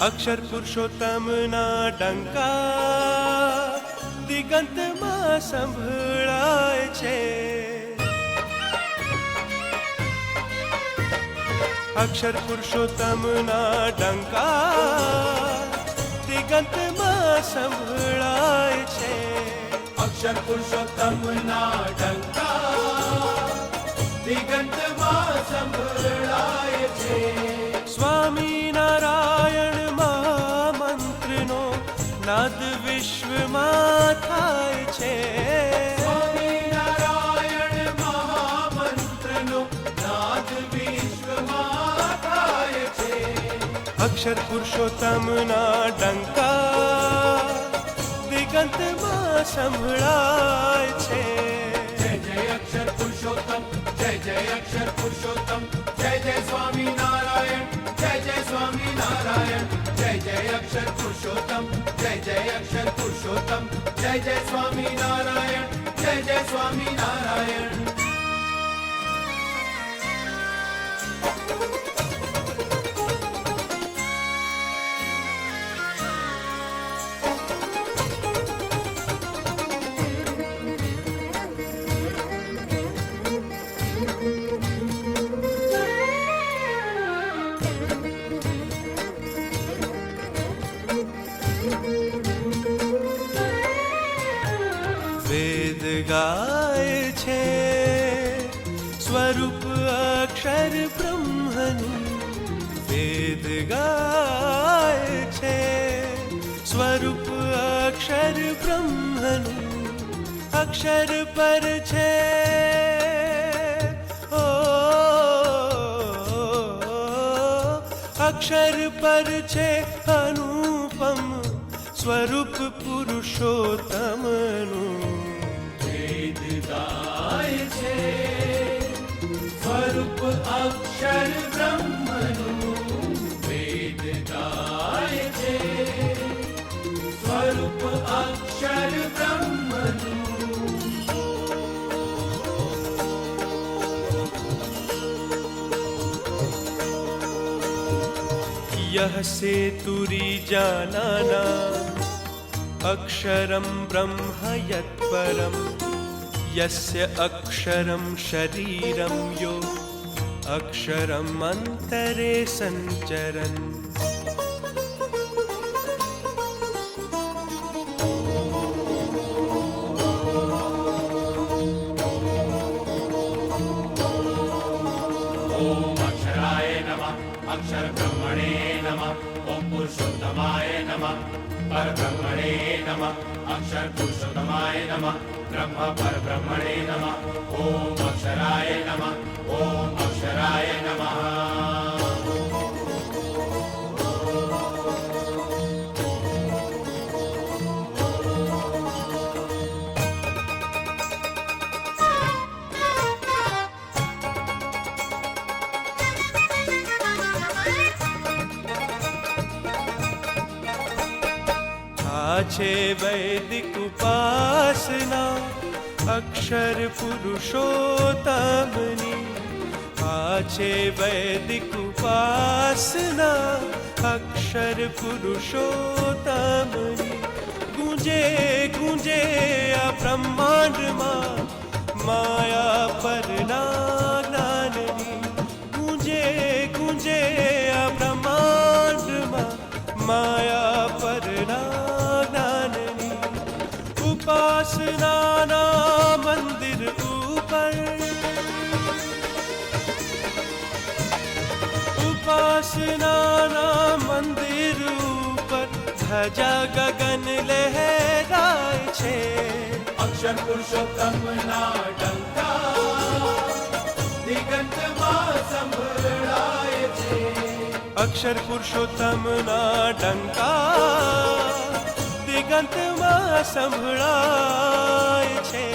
અક્ષર પુરુષોત્તમ ના ડંકા દિગંતમાં સંભળાય છે. અક્ષર પુરુષોત્તમ ના ડંકા દિગંતમાં સંભળાય છે. અક્ષર પુરુષોત્તમ ના ડંકા દિગંતમાં સંભળાય છે. સ્વામિનારાયણ મહામંત્રનો નાદ વિશ્વમાં થાય છે. સ્વામિનારાયણ મહામંત્રનો નાદ વિશ્વમાં થાય છે. અક્ષર પુરુષોત્તમના ડંકા દિગંતમાં સંભળાય છે. જય જય અક્ષર પુરુષોત્તમ, જય જય અક્ષર પુરુષોત્તમ, જય જય સ્વામિનારાયણ, જય જય સ્વામિનારાયણ, જય જય અક્ષર પુરુષોત્તમ, જય જય અક્ષર પુરુષોત્તમ, જય જય સ્વામિનારાયણ, જય જય સ્વામિનારાયણ. વેદ ગાય છે સ્વરૂપ અક્ષર બ્રહ્મનું. વેદ ગાય છે સ્વરૂપ અક્ષર બ્રહ્મનું. અક્ષર પર છે ઓ અક્ષર પર છે અનુપમ સ્વરૂપ પુરુષોત્તમનું. વેદ ગાય છે સ્વરૂપ અક્ષર બ્રહ્મનું. વેદ ગાય છે સ્વરૂપ અક્ષર બ્રહ્મનું. यह से तुरी जानाना अक्षरं ब्रह्म यत्परम यस्य अक्षरं शरीरं यो अक्षरं अंतरे संचरन्. ओम अक्षराय नमः, अक्षर ब्रह्मणे नमः. ओम पुरुषोत्तमाय नमः, पर ब्रह्मणे नमः. अक्षर पुरुषोत्तमाय नमः, ब्रह्म पर ब्रह्मणे नमः. ओम अक्षराय नमः, ओम अक्षराय नमः. છે વૈદિક ઉપાસના અક્ષર પુરુષોત્તમની. આ છે વૈદિક ઉપાસના અક્ષર પુરુષોત્તમની. ગુંજે ગુંજે આ બ્રહ્માંડમાં માયા પરના જ્ઞાનની. ગુંજે ગુંજે આ બ્રહ્માંડમાં માયા પરના જ્ઞાનની. ઉપાસનાના મંદિર ઉપર ઉપાસનાના મંદિર ઉપર ધજા ગગન લહેરાય છે. અક્ષર પુરુષોત્તમના ડંકા દિગંતમાં સંભળાય છે. અક્ષર પુરુષોત્તમના ડંકા દિગંતમાં સંભળાય છે.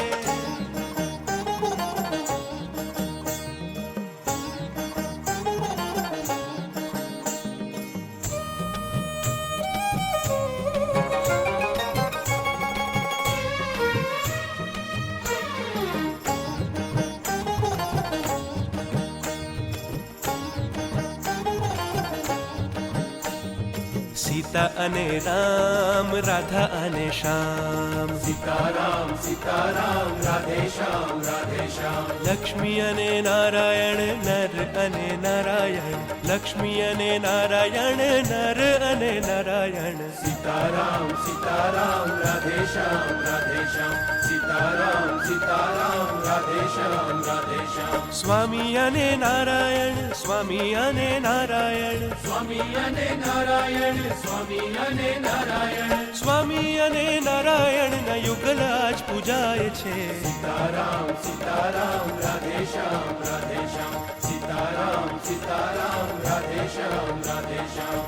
સીતા અને રામ, રાધા અને શ્યામ, સીતારામ સીતારામ રાધે શ્યામ રાધે શ્યામ. લક્ષ્મી અને નારાયણ, નર અને નારાયણ, લક્ષ્મી અને નારાયણ, નર અને નારાયણ. સીતારામ સીતારામ રાધે શ્યામ રાધે શ્યામ. સીતારામ સીતારામ રાધે શ્યામ રાધે શ્યામ. સ્વામી અને નારાયણ, સ્વામી અને નારાયણ, સ્વામી અને નારાયણ, સ્વામી અને નારાયણ. સ્વામી અને નારાયણના યુગલ આજ પૂજાય છે. સીતારામ સીતારામ રાધે શ્યામ રાધે શ્યામ. સીતારામ સીતારામ રાધે શ્યામ રાધે શ્યામ.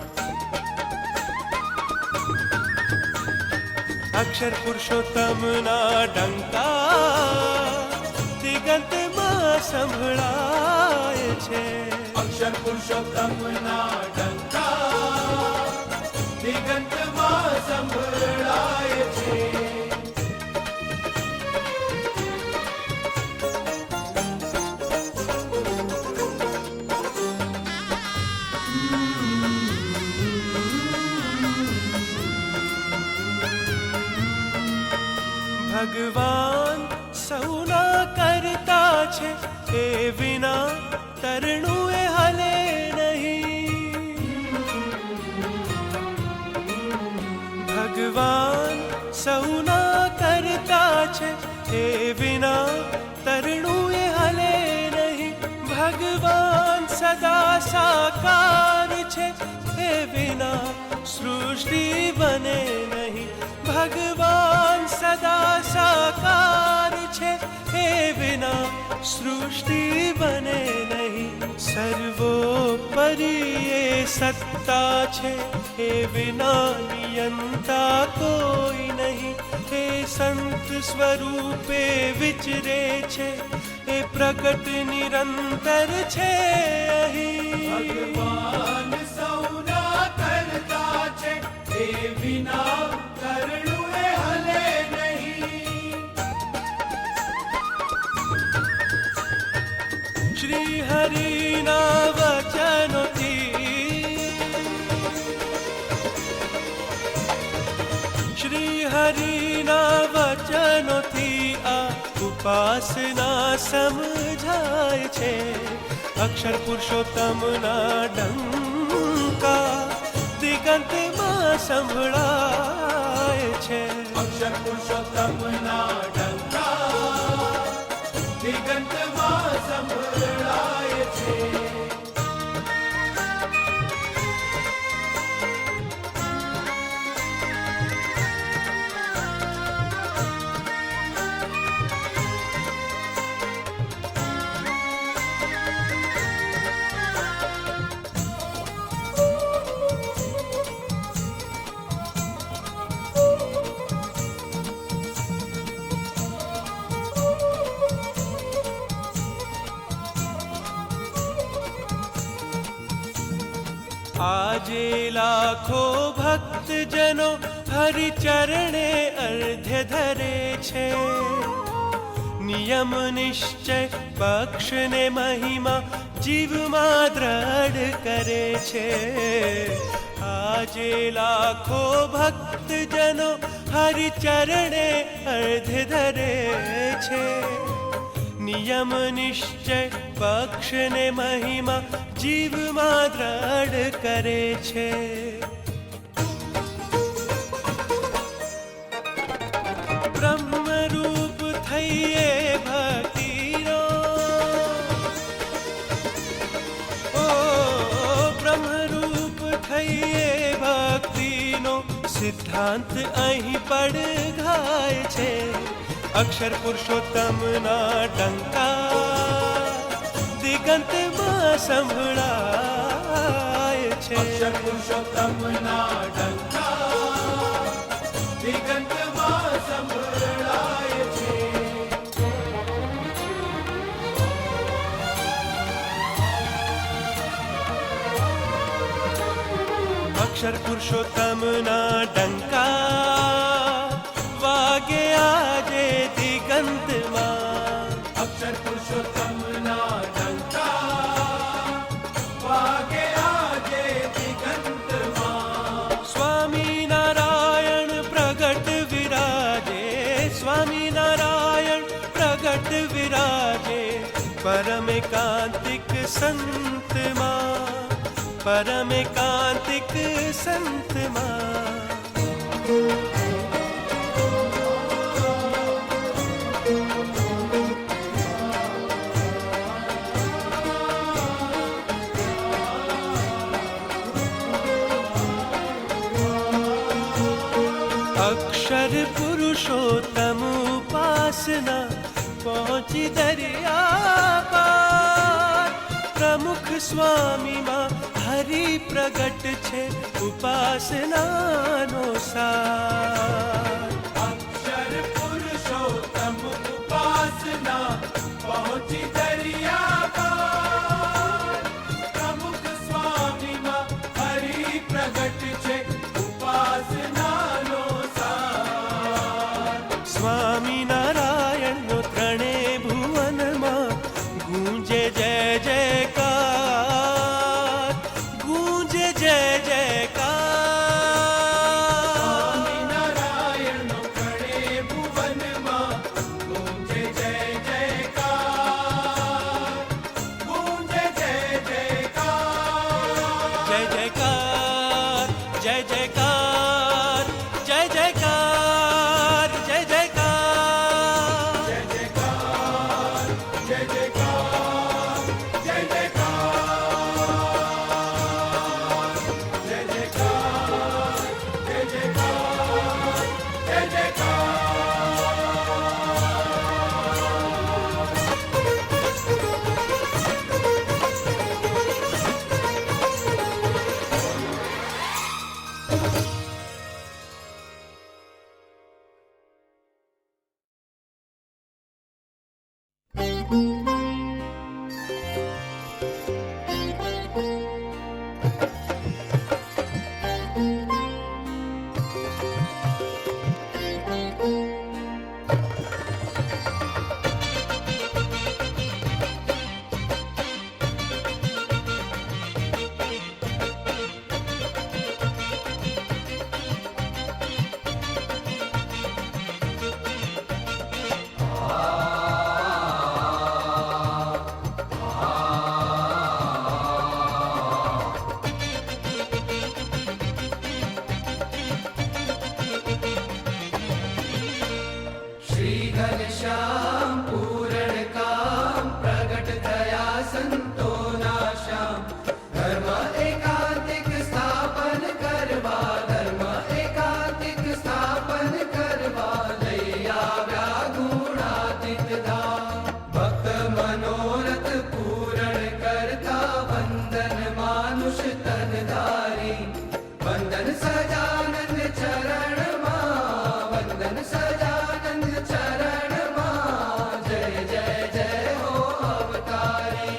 અક્ષર પુરુષોત્તમના ડંકા દિગંતમાં સંભળાય છે. અક્ષર પુરુષોત્તમના ડંકા દિગંતમાં સંભળાય છે. ભગવાન સૌના કરતા છે, એ વિના તરણું એ હલે નહીં. ભગવાન સૌના કરતા છે, એ વિના તરણું એ હલે નહીં. ભગવાન સદા સાકાર છે, એ વિના સૃષ્ટિ બને નહીં. ભગવાન સદા સાકાર છે, એ વિના સૃષ્ટિ બને નહીં. સર્વોપરી એ સત્તા છે, એ વિના નિયંતા કોઈ નહીં. એ સંત સ્વરૂપે વિચરે છે, એ પ્રગટ નિરંતર છે અહીં. ભગવાન સૌના કરતા છે, એ વિના તરણું એ હલે નહીં. શ્રી હરિના વચનોથી, શ્રી હરિના વચનોથી આ ઉપાસના સમજાય છે. અક્ષર પુરુષોત્તમના ડંકા દિગંતમાં સંભળાય છે. અક્ષર પુરુષોત્તમના ડંકા દિગંતમાં સંભળાય છે. આજે લાખો ભક્તજનો હરિચરણે અર્ધ્ય ધરે છે. નિયમ નિશ્ચય પક્ષને મહિમા જીવમાં દ્રઢ કરે છે. આજે લાખો ભક્તજનો હરિચરણે અર્ધ્ય ધરે છે. નિયમ નિશ્ચય પક્ષને મહિમા જીવમાં દ્રઢ કરે છે. થઈએ ભક્તિનો ઓ બ્રહ્મરૂપ થઈએ ભક્તિનો સિદ્ધાંત અહીં પડઘાય છે અક્ષર પુરુષોત્તમના ડંકા દિગંતમાં સંભળાય છે અક્ષર પુરુષોત્તમના ડંકા દિગંતમાં સંભળાય છે અક્ષર પુરુષોત્તમના ડંકા વાગે આજે દિગંતમાં અક્ષર પુરુષોત્તમના ડંકા વાગે આજે દિગંતમાં સ્વામિનારાયણ પ્રગટ વિરાજે સ્વામિનારાયણ પ્રગટ વિરાજે પરમેકાંતિક સંતમાં પરમેકાંતિક સંતમાં અક્ષર પુરુષોત્તમ ઉપાસના પહોંચી દરિયા પાર પ્રમુખ સ્વામીમાં હરિ પ્રગટ છે ઉપાસનાનો સાર અક્ષર પુરુષોત્તમ ઉપાસના પહોંચી દરિયા પાર પ્રમુખ સ્વામીમાં હરિ પ્રગટ છે ઉપાસનાનો સાર સ્વામિનારાયણનો ત્રણે ભુવનમાં ગૂંજે જય જયકાર ગૂંજે જય જયકાર સ્વામિનારાયણનો ત્રણે ભુવનમાં ગૂંજે જય જયકાર ગૂંજે જય જયકાર જય જયકાર જય જયકાર જય જયકાર જય જયકાર જય જયકાર જય જયકાર જય જયકાર જય જયકાર જય જયકાર જય घनश्याम पूरण काम प्रगट थया संतो ना श्याम धर्म एकांतिक स्थापन करवा धर्म एकांतिक स्थापन करवा लई આવ્યા ગુણાતીત ધામ ભક્ત મનોરથ પૂરણ કરતા વંદન માનુષ તન ધારી વંદન સજાનંદ ચરણમાં વંદન સજાનંદ ચરણમાં જય જય જય હો અવતારી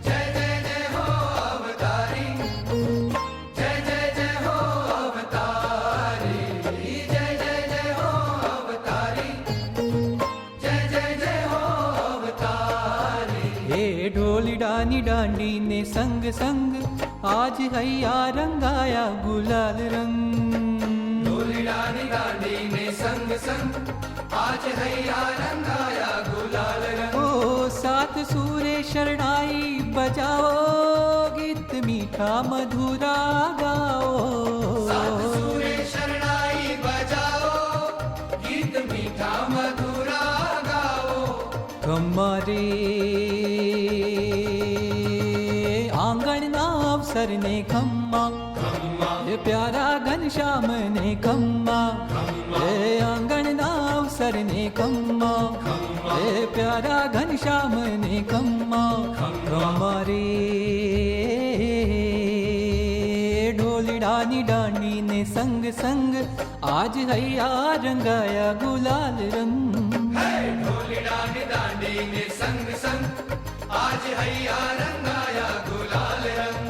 જય જય જય હો અવતારી જય જય જય હો અવતારી જય જય જય હો અવતારી જય જય જય હો અવતારી હે ઢોલીડાની દાંડીને સંગ સંગ આજ હૈયા રંગાયા ગુલાલ રંગ ઢોલીડાની દાંડીને સંગ સંગ આજ હૈયા રંગાયા ગુલાલ રંગ ઓ સાત સૂરે શરણાઈ બજાવો ગીત મીઠા મધુરા ગાઓ સાત સૂરે શરણાઈ બજાવો ગીત મીઠા મધુરા ગાઓ ખમ્મા રે આંગણના અવસરને ખમ્મા એ પ્યારા ઘનશ્યામને ખમ્મા એ આંગણના અવસરને ખમ્મા એ પ્યારા ઘનશ્યામને ખમ્મા ખમ્મા રે ઢોલડાની દાંડીને સંગ સંગ આજ હૈયા રંગાયા ગુલાલ રંગ ढोलिडानी दांडी ने संग संग आज हैया रंगाया गुलाल रंग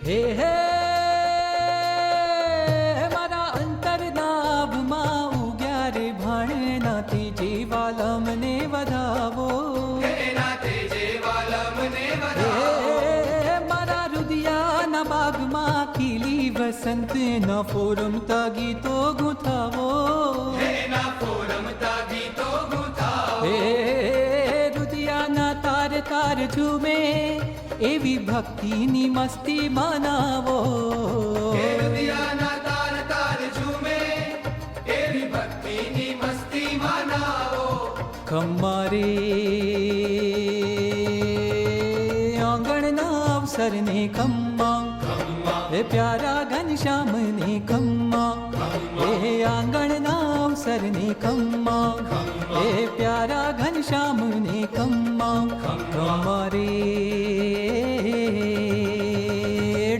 હે હે મારા અંતરનાભમાં ઉગ્યા રે ભાણનાથી જીવાલમને વધાવો હે મારા રુદિયાના બાગમાં ખીલી વસંતના ફોરમતા ગીતો ગુંથાવો હે રુદિયાના તાર તાર ઝૂમે એવી ભક્તિની મસ્તી મનાવો તાર તાર ઝૂમે એવી ભક્તિની મસ્તી મનાવો ખમ્મા રે આંગણના અવસરને ખમ્મા એ પ્યારા ઘનશ્યામને ખમ્મા એ આંગણના અવસરને ખમ્મા એ પ્યારા ઘનશ્યામને ખમ્મા ખમ્મા રે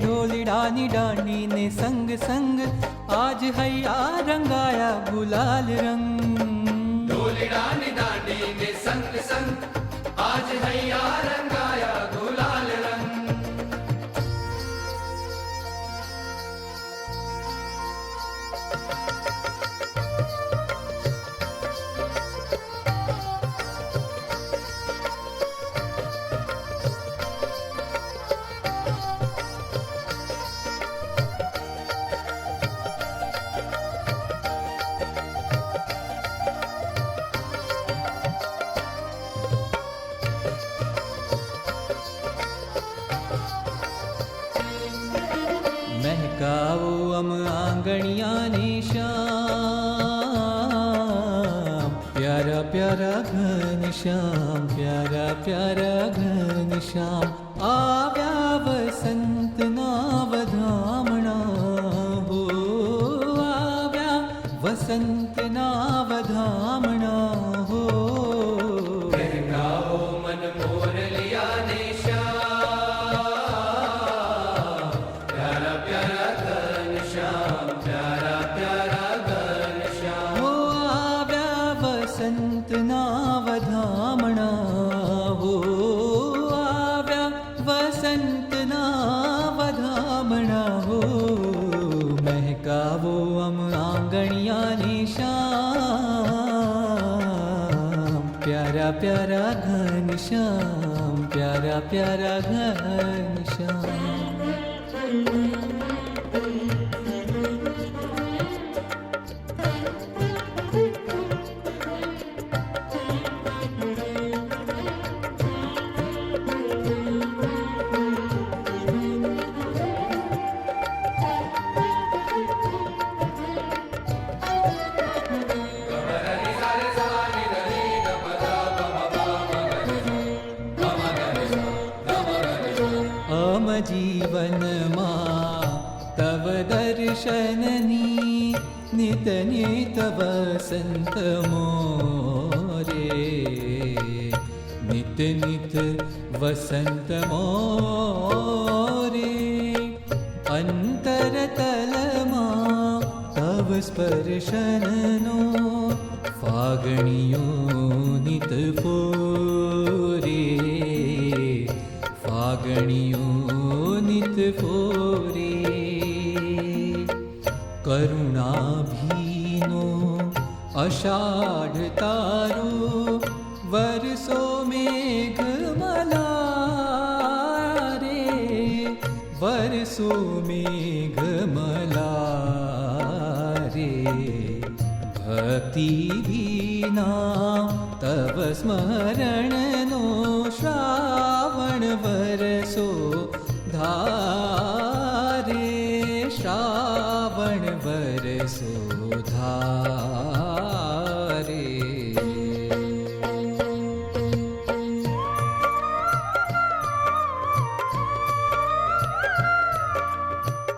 ઢોલડાની દાંડીને સંગ સંગ આજ હૈયા રંગાયા ગુલાલ રંગ ढोलिडानी दांडी ने संग संग आज हैया रंगाया गुलाल रंग મહેકાવો અમ આંગણિયાની શ્યામ પ્યારા પ્યારા ઘનશ્યામ પ્યારા પ્યારા ઘનશ્યામ આવ્યા વસંતના વધામણા હો આવ્યા વસંતના વધામણા હો ગાઓ મન મોરલિયા ને શ્યામ પ્યારા પ્યારા ઘનશ્યામ પ્યારા પ્યારા ઘનશ્યામ હો આવ્યા વસંતના વધામણા હો આવ્યા વસંતના વધામણા હો મહેકાવો અમ આંગણિયાની શ્યામ પ્યારા પ્યારા ઘનશ્યામ પ્યારા પ્યારા ઘનશ્યામ અમ જીવનમાં તવ દર્શનની નિત નિત વસંત મોરે નિત નિત વસંત મોરે અંતરતલમાં તવ સ્પર્શનનો ફાગણીઓ નિત ફોરે ફાગણીઓ નિત ફોરે કરુણાભીનો અષાઢ તારો વરસો મેઘ મલ बरसो मेघमला रे भक्ति विना तव स्मरणनो श्रावण बरसो धारे श्रावण बरसो धारे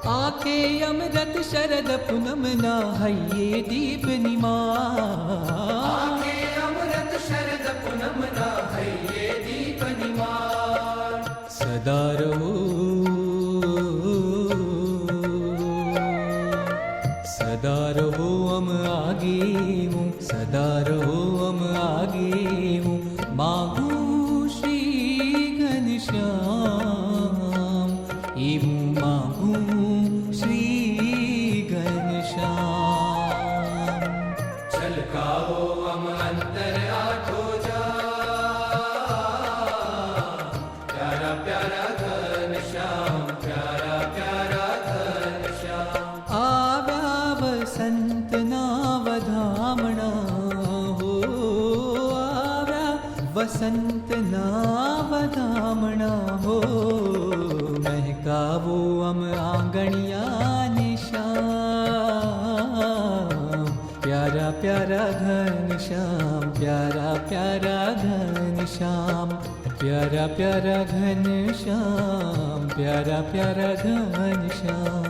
आखे अमृत शरद पूनम ना हये दीप निमार अमृत शरद पूनम ना हये दीप निमार सदा रहो सदा रहो हम आगे हूँ सदा रहो हम आगे हूँ मांगू श्री घनश्याम एवं मांगू श्री घनश्याम छलकाओ हम अंतर आठो जा प्यारा प्यारा घनश्याम प्यारा प्यारा घनश्याम आव्या वसंत नावधामणा हो आव्या वसंत नावधामणा हो महकावो हम आंगणिया निशाम प्यारा प्यारा घनश्याम प्यारा प्यारा घनश्याम प्यारा प्यारा घनश्याम प्यारा प्यारा घनश्याम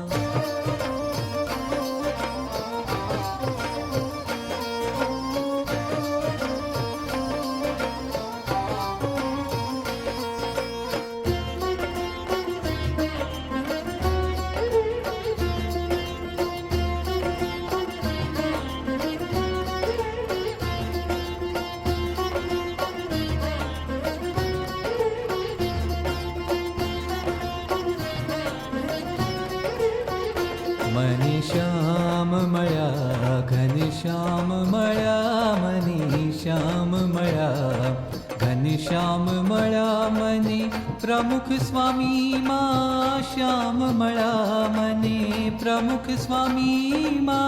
मनी श्याम मया घनश्याम मया मनी श्याम मया घनश्याम मया मनी प्रमुख स्वामी मा श्याम मया मनी प्रमुख स्वामी मा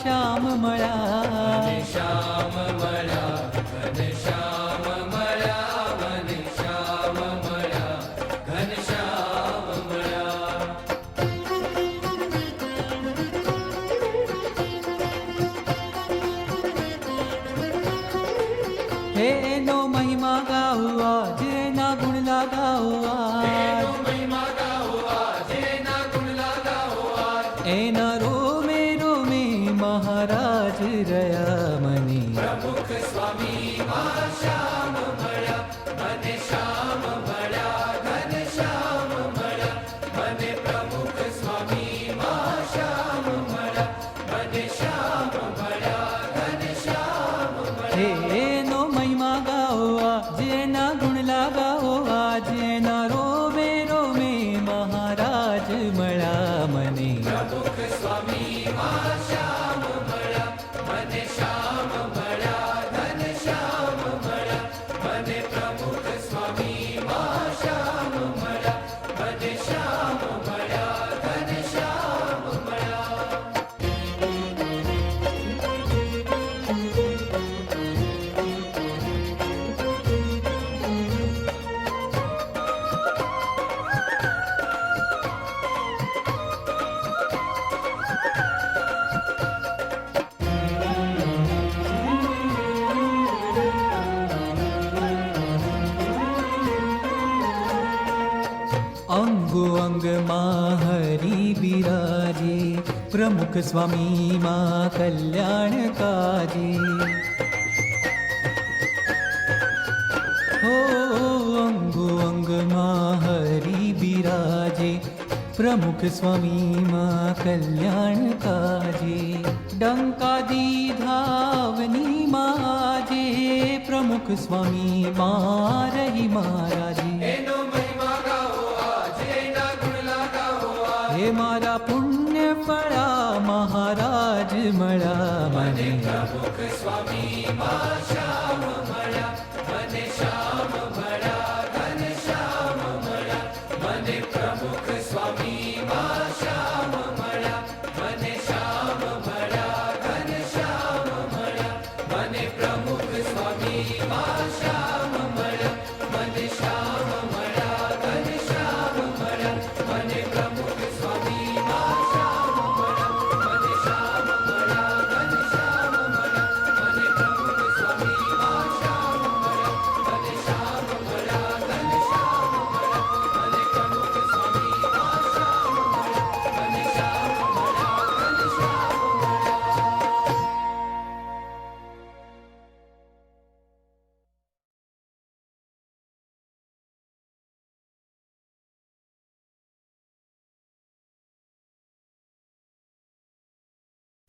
श्याम मया श्याम मया घनश्याम मया मन श्याम मया घनश्याम मया हे नो महिमा गाओ आज ना गुण लगाओ आज महिमा गाओ आज ना गुण लगाओ आज ए ना रोमे महाराज रया मनी प्रमुख स्वामी मा श्याम मया मन श्याम मया घनश्याम मया मन प्रमुख स्वामी मा श्याम मया मन श्याम मया घनश्याम मया हे नो महिमा गाओ आज ना गुण लगाओ आज ना रोमे महाराज मळा मनी प्रमुख स्वामी मा श्याम मया मन श्याम मया घनश्याम मया मन प्रमुख स्वामी मा श्याम मया मन श्याम मया घनश्याम मया अंगो अंग माँ हरि बिराजे प्रमुख स्वामी माँ कल्याण काजे हो अंगो अंग माँ हरि बिराजे प्रमुख स्वामी माँ कल्याण काजे डंका दी धावनी माजे प्रमुख स्वामी माँ रही महाराजी एनो महिमा गाओ आज ना गुण लगाओ आज हे मारा पुण्य फळा महाराज मळा मने प्रमुख स्वामी मा श्याम मया मन श्याम मया घनश्याम मया मन प्रमुख स्वामी मा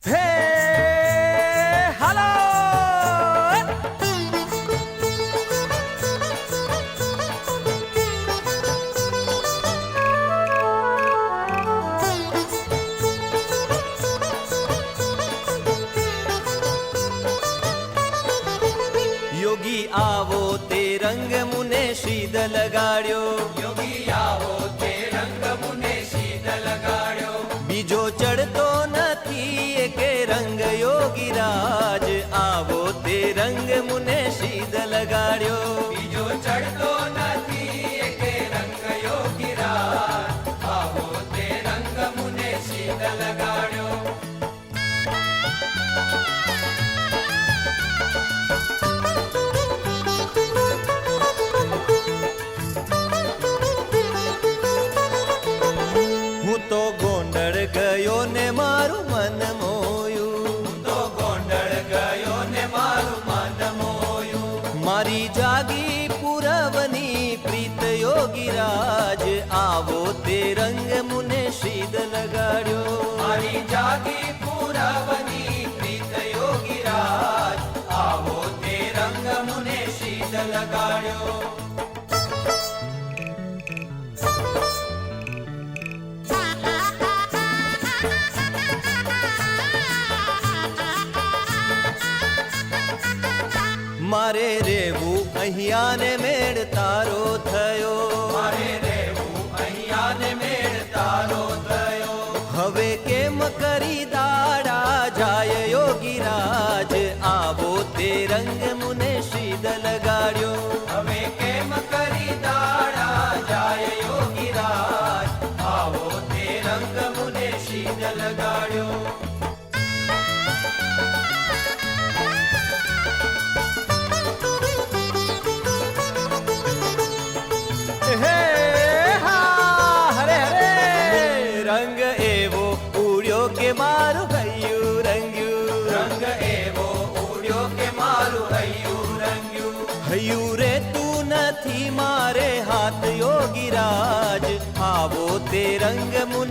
હે હાલો યોગી આવો તે રંગ મુને શીદ લગાડ્યો યોગી આવો તે રંગ મુને શીત લગાડ્યો બીજો ચડતો નથી એકે રંગ યોગીરાજ આવો તે રંગ મુને શીદ લગાડ્યો બીજો ચડતો નથી એકે રંગ યોગીરાજ આવો તે રંગ મુને શીત લગાડ્યો હું તો ગોંડળ ગયો ને મારું મન મોયું તો ગોંડળ ગયો ને મારું મન મોયું મારી જાગી પુરવની પ્રીત યોગીરાજ આવો તે રંગ મુને શીદ લગાડ્યો મારી જાગી પુરવની પ્રીત યોગીરાજ આવો તે રંગ મુને શીત લગાડ્યો મારે રેવું અહીંયા ને મેળ તારો થયો મારે રહેવું અહીંયા ને મેળ તારો થયો હવે કેમ કરી દાડા જાય યોગીરાજ આવો તે રંગ મુને શીદ લગાડ્યો હવે કેમ કરી દાડા જાય યોગીરાજ આવો તે રંગ મુને શીત લગાડ્યો હે હા હરે હરે રંગ એવો ઉડ્યો કે મારું હૈયું રંગ્યું રંગ એવો ઉડ્યો કે મારું હૈયું રંગ્યું હૈયું રે તું નથી મારે હાથ યોગીરાજ આવો તે રંગ મુને